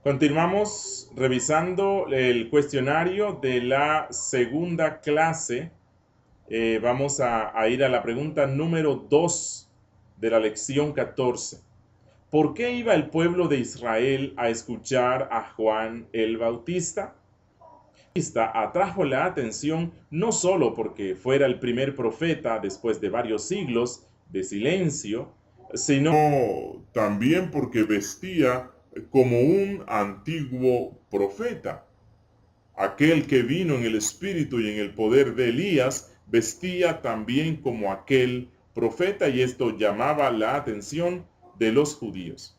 Continuamos revisando el cuestionario de la segunda clase. Vamos a ir a la pregunta número 2 de la lección 14. ¿Por qué iba el pueblo de Israel a escuchar a Juan el Bautista? Atrajo la atención no solo porque fuera el primer profeta después de varios siglos de silencio, sino también porque vestía como un antiguo profeta. Aquel que vino en el espíritu y en el poder de Elías vestía también como aquel profeta y esto llamaba la atención de los judíos.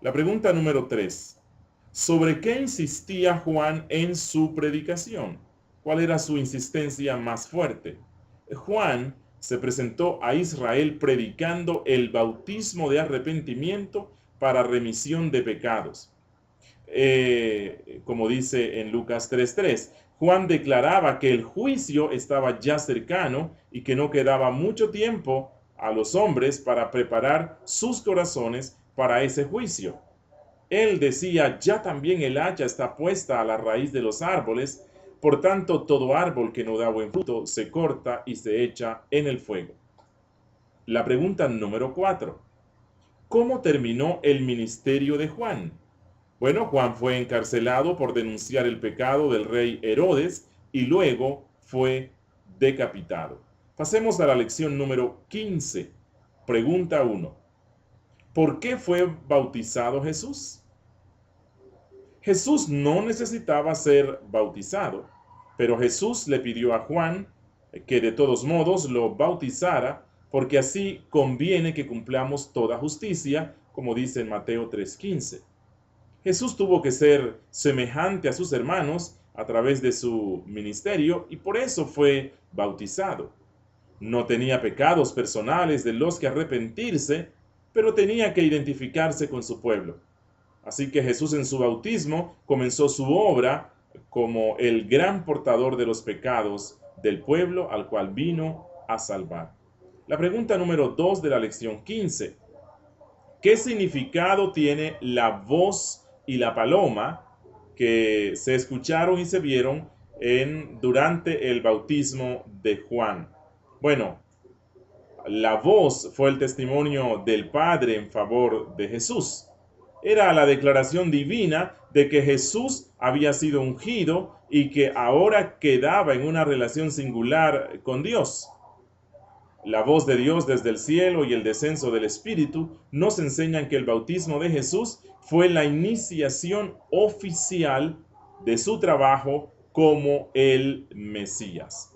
La pregunta número 3. ¿Sobre qué insistía Juan en su predicación? ¿Cuál era su insistencia más fuerte? Juan se presentó a Israel predicando el bautismo de arrepentimiento para remisión de pecados. Como dice en Lucas 3:3, Juan declaraba que el juicio estaba ya cercano y que no quedaba mucho tiempo a los hombres para preparar sus corazones para ese juicio. Él decía, ya también el hacha está puesta a la raíz de los árboles, por tanto todo árbol que no da buen fruto se corta y se echa en el fuego. La pregunta número 4. ¿Cómo terminó el ministerio de Juan? Bueno, Juan fue encarcelado por denunciar el pecado del rey Herodes y luego fue decapitado. Pasemos a la lección número 15. Pregunta 1. ¿Por qué fue bautizado Jesús? Jesús no necesitaba ser bautizado, pero Jesús le pidió a Juan que de todos modos lo bautizara, porque así conviene que cumplamos toda justicia, como dice en Mateo 3:15. Jesús tuvo que ser semejante a sus hermanos a través de su ministerio y por eso fue bautizado. No tenía pecados personales de los que arrepentirse, pero tenía que identificarse con su pueblo. Así que Jesús en su bautismo comenzó su obra como el gran portador de los pecados del pueblo al cual vino a salvar. La pregunta número 2 de la lección 15. ¿Qué significado tiene la voz y la paloma que se escucharon y se vieron durante el bautismo de Juan? Bueno, la voz fue el testimonio del Padre en favor de Jesús. Era la declaración divina de que Jesús había sido ungido y que ahora quedaba en una relación singular con Dios. La voz de Dios desde el cielo y el descenso del Espíritu nos enseñan que el bautismo de Jesús fue la iniciación oficial de su trabajo como el Mesías.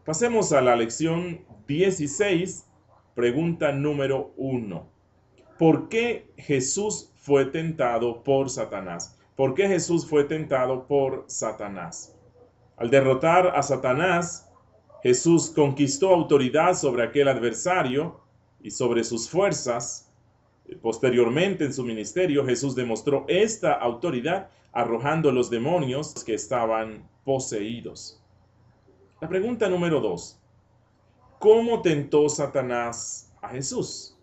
Pasemos a la lección 16, pregunta número 1. ¿Por qué Jesús fue tentado por Satanás? ¿Por qué Jesús fue tentado por Satanás? Al derrotar a Satanás, Jesús conquistó autoridad sobre aquel adversario y sobre sus fuerzas. Posteriormente en su ministerio, Jesús demostró esta autoridad arrojando los demonios que estaban poseídos. La pregunta número 2. ¿Cómo tentó Satanás a Jesús?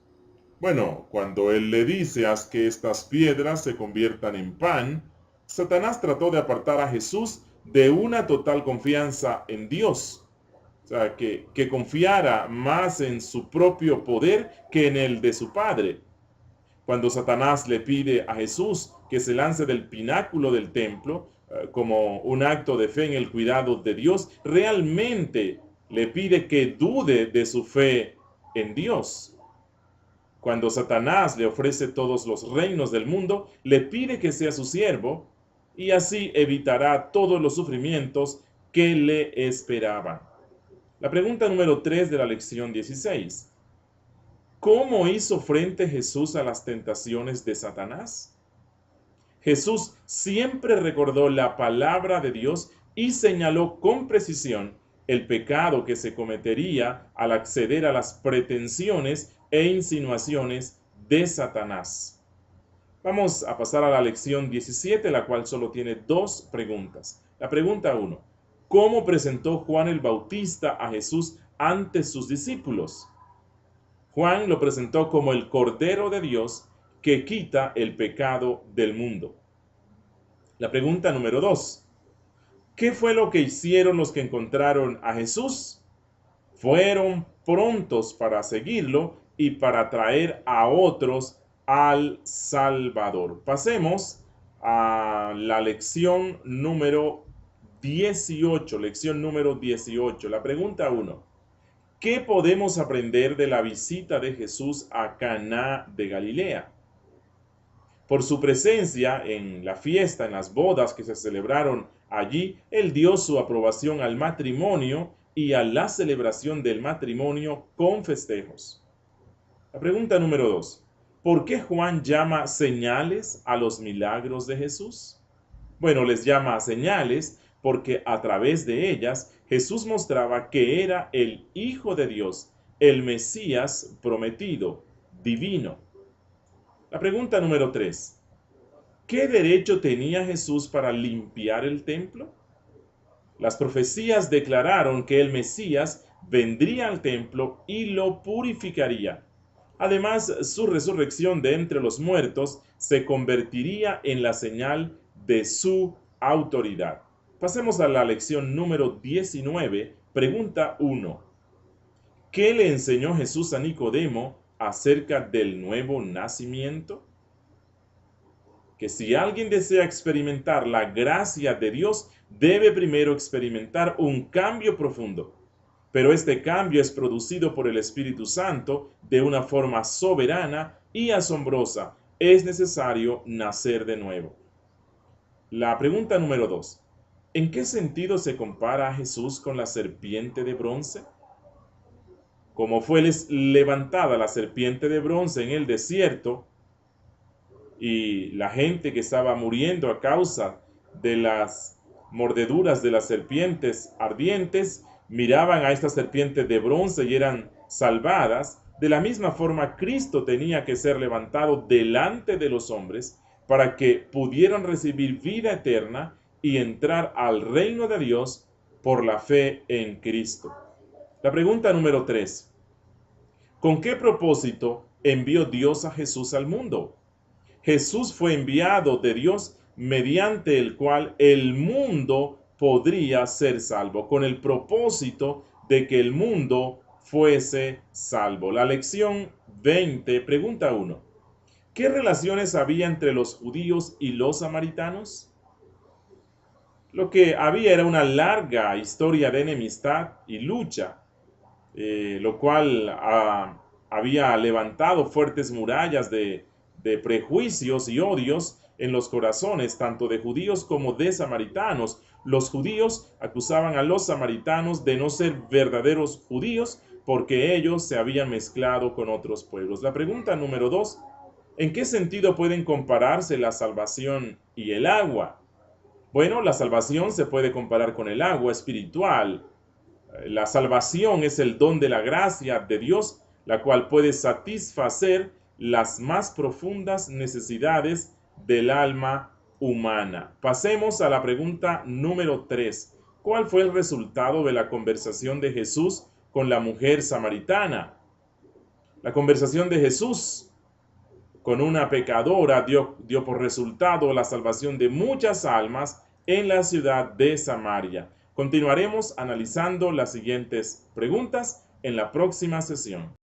Bueno, cuando él le dice, haz que estas piedras se conviertan en pan, Satanás trató de apartar a Jesús de una total confianza en Dios. O sea, que confiara más en su propio poder que en el de su Padre. Cuando Satanás le pide a Jesús que se lance del pináculo del templo, como un acto de fe en el cuidado de Dios, realmente le pide que dude de su fe en Dios. Cuando Satanás le ofrece todos los reinos del mundo, le pide que sea su siervo y así evitará todos los sufrimientos que le esperaban. La pregunta número 3 de la lección 16. ¿Cómo hizo frente Jesús a las tentaciones de Satanás? Jesús siempre recordó la palabra de Dios y señaló con precisión el pecado que se cometería al acceder a las pretensiones e insinuaciones de Satanás. Vamos a pasar a la lección 17, la cual solo tiene dos preguntas. La pregunta 1. ¿Cómo presentó Juan el Bautista a Jesús ante sus discípulos? Juan lo presentó como el Cordero de Dios que quita el pecado del mundo. La pregunta número 2. ¿Qué fue lo que hicieron los que encontraron a Jesús? Fueron prontos para seguirlo y para traer a otros al Salvador. Pasemos a la lección número 18. Lección número 18. La pregunta 1. ¿Qué podemos aprender de la visita de Jesús a Caná de Galilea? Por su presencia en la fiesta, en las bodas que se celebraron allí, él dio su aprobación al matrimonio y a la celebración del matrimonio con festejos. La pregunta número 2. ¿Por qué Juan llama señales a los milagros de Jesús? Bueno, les llama señales porque a través de ellas Jesús mostraba que era el Hijo de Dios, el Mesías prometido, divino. La pregunta número 3. ¿Qué derecho tenía Jesús para limpiar el templo? Las profecías declararon que el Mesías vendría al templo y lo purificaría. Además, su resurrección de entre los muertos se convertiría en la señal de su autoridad. Pasemos a la lección número 19, pregunta 1. ¿Qué le enseñó Jesús a Nicodemo acerca del nuevo nacimiento? Que si alguien desea experimentar la gracia de Dios, debe primero experimentar un cambio profundo. Pero este cambio es producido por el Espíritu Santo de una forma soberana y asombrosa. Es necesario nacer de nuevo. La pregunta número 2. ¿En qué sentido se compara a Jesús con la serpiente de bronce? Como fue levantada la serpiente de bronce en el desierto, y la gente que estaba muriendo a causa de las mordeduras de las serpientes ardientes, miraban a esta serpiente de bronce y eran salvadas. De la misma forma, Cristo tenía que ser levantado delante de los hombres para que pudieran recibir vida eterna y entrar al reino de Dios por la fe en Cristo. La pregunta número 3. ¿Con qué propósito envió Dios a Jesús al mundo? Jesús fue enviado de Dios mediante el cual el mundo podría ser salvo, con el propósito de que el mundo fuese salvo. La lección 20, pregunta 1. ¿Qué relaciones había entre los judíos y los samaritanos? Lo que había era una larga historia de enemistad y lucha, lo cual había levantado fuertes murallas de prejuicios y odios en los corazones tanto de judíos como de samaritanos. Los judíos acusaban a los samaritanos de no ser verdaderos judíos porque ellos se habían mezclado con otros pueblos. La pregunta número 2. ¿En qué sentido pueden compararse la salvación y el agua? Bueno, la salvación se puede comparar con el agua espiritual. La salvación es el don de la gracia de Dios, la cual puede satisfacer las más profundas necesidades del alma humana. Pasemos a la pregunta número 3. ¿Cuál fue el resultado de la conversación de Jesús con la mujer samaritana? La conversación de Jesús con una pecadora dio por resultado la salvación de muchas almas en la ciudad de Samaria. Continuaremos analizando las siguientes preguntas en la próxima sesión.